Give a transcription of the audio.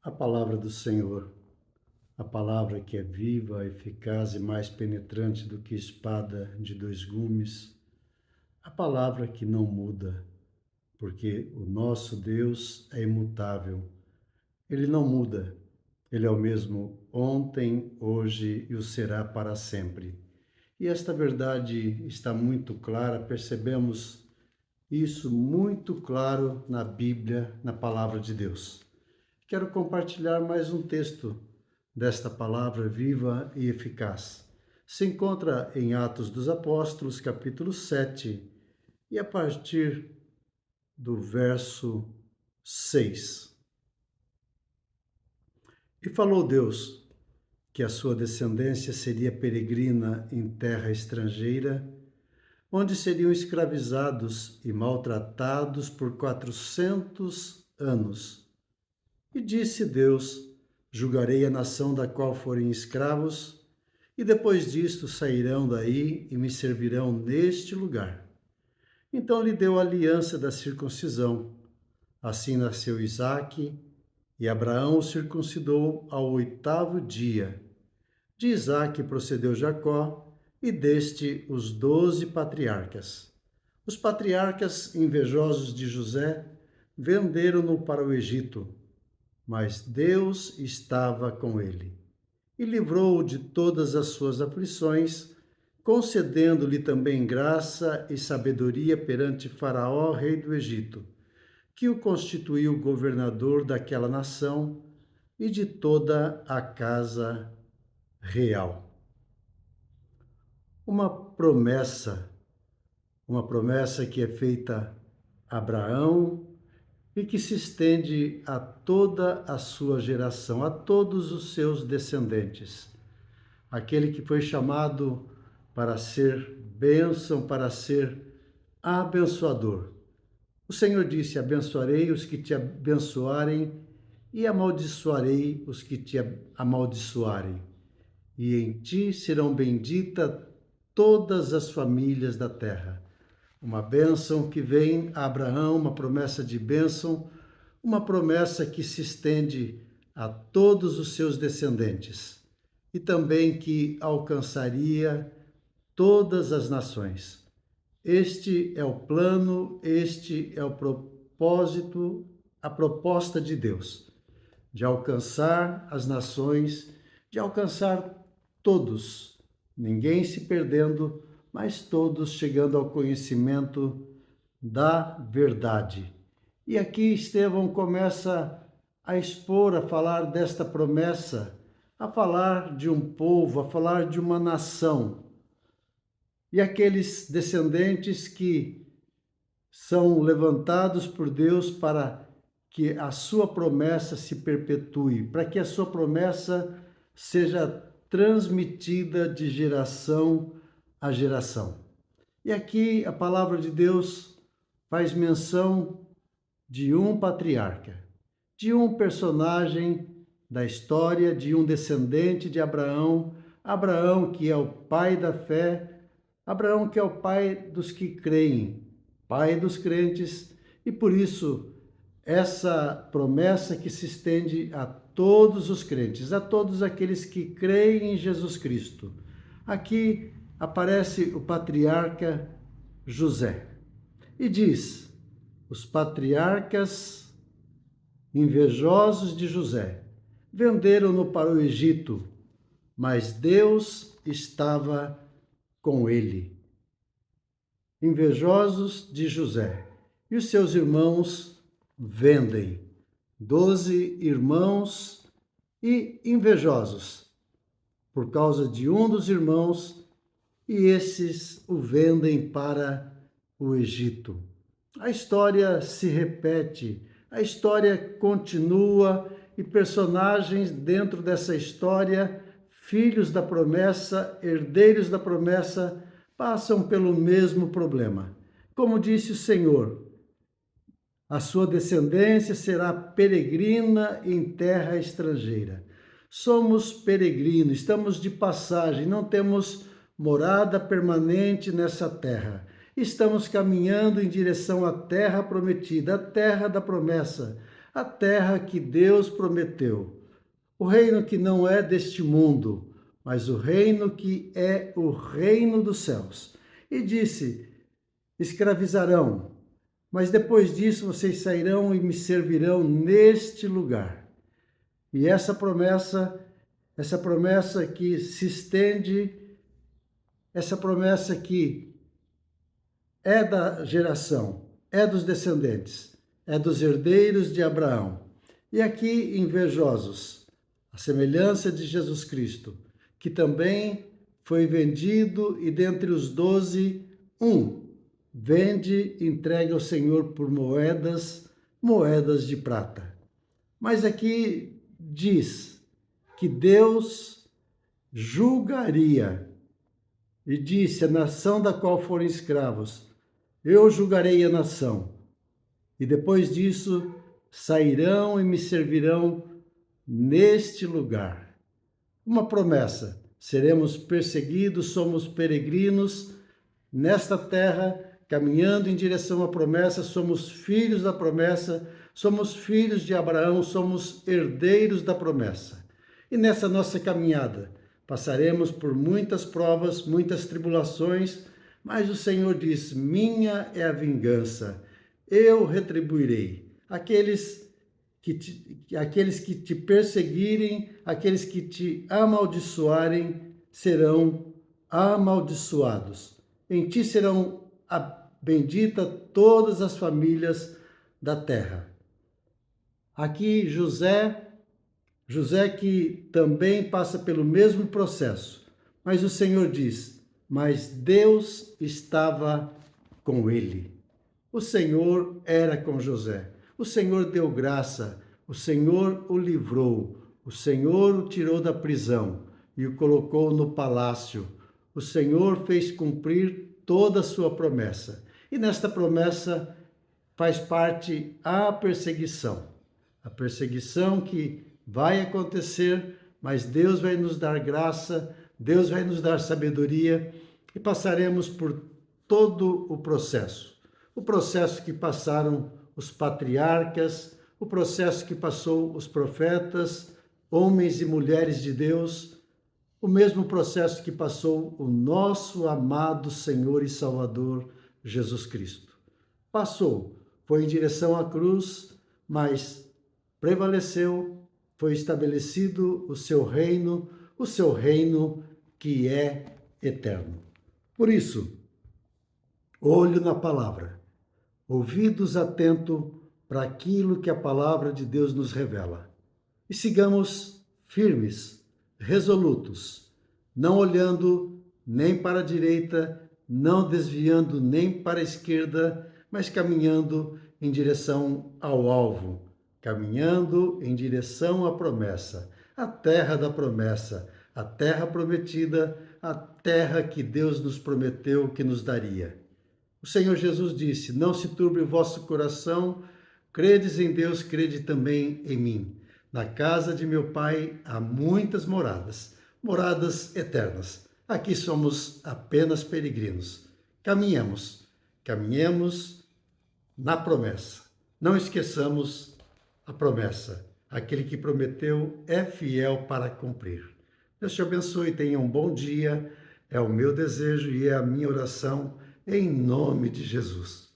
A palavra do Senhor, a palavra que é viva, eficaz e mais penetrante do que espada de dois gumes, a palavra que não muda, porque o nosso Deus é imutável. Ele não muda. Ele é o mesmo ontem, hoje e o será para sempre. E esta verdade está muito clara, percebemos isso muito claro na Bíblia, na palavra de Deus. Quero compartilhar mais um texto desta palavra viva e eficaz. Se encontra em Atos dos Apóstolos, capítulo 7, e a partir do verso 6. E falou Deus que a sua descendência seria peregrina em terra estrangeira, onde seriam escravizados e maltratados por 400 anos. E disse Deus: julgarei a nação da qual forem escravos, e depois disto sairão daí e me servirão neste lugar. Então lhe deu a aliança da circuncisão. Assim nasceu Isaque, e Abraão o circuncidou ao 8º dia. De Isaque procedeu Jacó, e deste os 12 patriarcas. Os patriarcas, invejosos de José, venderam-no para o Egito, mas Deus estava com ele e livrou-o de todas as suas aflições, concedendo-lhe também graça e sabedoria perante Faraó, rei do Egito, que o constituiu governador daquela nação e de toda a casa real. Uma promessa que é feita a Abraão e que se estende a toda a sua geração, a todos os seus descendentes. Aquele que foi chamado para ser bênção, para ser abençoador. O Senhor disse: abençoarei os que te abençoarem e amaldiçoarei os que te amaldiçoarem. E em ti serão benditas todas as famílias da terra. Uma bênção que vem a Abraão, uma promessa de bênção, uma promessa que se estende a todos os seus descendentes e também que alcançaria todas as nações. Este é o plano, este é o propósito, a proposta de Deus, de alcançar as nações, de alcançar todos, ninguém se perdendo, mas todos chegando ao conhecimento da verdade. E aqui Estevão começa a expor, a falar desta promessa, a falar de um povo, a falar de uma nação. E aqueles descendentes que são levantados por Deus para que a sua promessa se perpetue, para que a sua promessa seja transmitida de geração a geração. E aqui a palavra de Deus faz menção de um patriarca, de um personagem da história, de um descendente de Abraão, Abraão que é o pai da fé, Abraão que é o pai dos que creem, pai dos crentes, e por isso essa promessa que se estende a todos os crentes, a todos aqueles que creem em Jesus Cristo. Aqui aparece o patriarca José e diz: os patriarcas invejosos de José venderam-no para o Egito, mas Deus estava com ele. Invejosos de José. E os seus irmãos vendem. 12 irmãos e invejosos por causa de um dos irmãos, e esses o vendem para o Egito. A história se repete, a história continua e personagens dentro dessa história, filhos da promessa, herdeiros da promessa, passam pelo mesmo problema. Como disse o Senhor, a sua descendência será peregrina em terra estrangeira. Somos peregrinos, estamos de passagem, não temos morada permanente nessa terra. Estamos caminhando em direção à terra prometida, a terra da promessa, a terra que Deus prometeu, o reino que não é deste mundo, mas o reino que é o reino dos céus. E disse: escravizarão, mas depois disso vocês sairão e me servirão neste lugar. E essa promessa que se estende, essa promessa que é da geração, é dos descendentes, é dos herdeiros de Abraão. E aqui, invejosos, a semelhança de Jesus Cristo, que também foi vendido e dentre os 12, vende e entrega ao Senhor por moedas de prata. Mas aqui diz que Deus julgaria e disse: a nação da qual forem escravos, eu julgarei a nação. E depois disso sairão e me servirão neste lugar. Uma promessa: seremos perseguidos, somos peregrinos nesta terra, caminhando em direção à promessa, somos filhos da promessa, somos filhos de Abraão, somos herdeiros da promessa. E nessa nossa caminhada, passaremos por muitas provas, muitas tribulações, mas o Senhor diz: minha é a vingança, eu retribuirei. Aqueles que te perseguirem, aqueles que te amaldiçoarem, serão amaldiçoados. Em ti serão bendita todas as famílias da terra. Aqui José que também passa pelo mesmo processo, mas o Senhor diz: mas Deus estava com ele. O Senhor era com José. O Senhor deu graça, o Senhor o livrou, o Senhor o tirou da prisão e o colocou no palácio. O Senhor fez cumprir toda a sua promessa. E nesta promessa faz parte a perseguição. A perseguição que vai acontecer, mas Deus vai nos dar graça, Deus vai nos dar sabedoria e passaremos por todo o processo. O processo que passaram os patriarcas, o processo que passou os profetas, homens e mulheres de Deus, o mesmo processo que passou o nosso amado Senhor e Salvador Jesus Cristo. Passou, foi em direção à cruz, mas prevaleceu, foi estabelecido o seu reino que é eterno. Por isso, olho na palavra, ouvidos atentos para aquilo que a palavra de Deus nos revela. E sigamos firmes, resolutos, não olhando nem para a direita, não desviando nem para a esquerda, mas caminhando em direção ao alvo, caminhando em direção à promessa, a terra da promessa, a terra prometida, a terra que Deus nos prometeu que nos daria. O Senhor Jesus disse: não se turbe o vosso coração, credes em Deus, crede também em mim. Na casa de meu Pai há muitas moradas, moradas eternas. Aqui somos apenas peregrinos. Caminhemos na promessa. Não esqueçamos a promessa. Aquele que prometeu é fiel para cumprir. Deus te abençoe, tenha um bom dia. É o meu desejo e é a minha oração em nome de Jesus.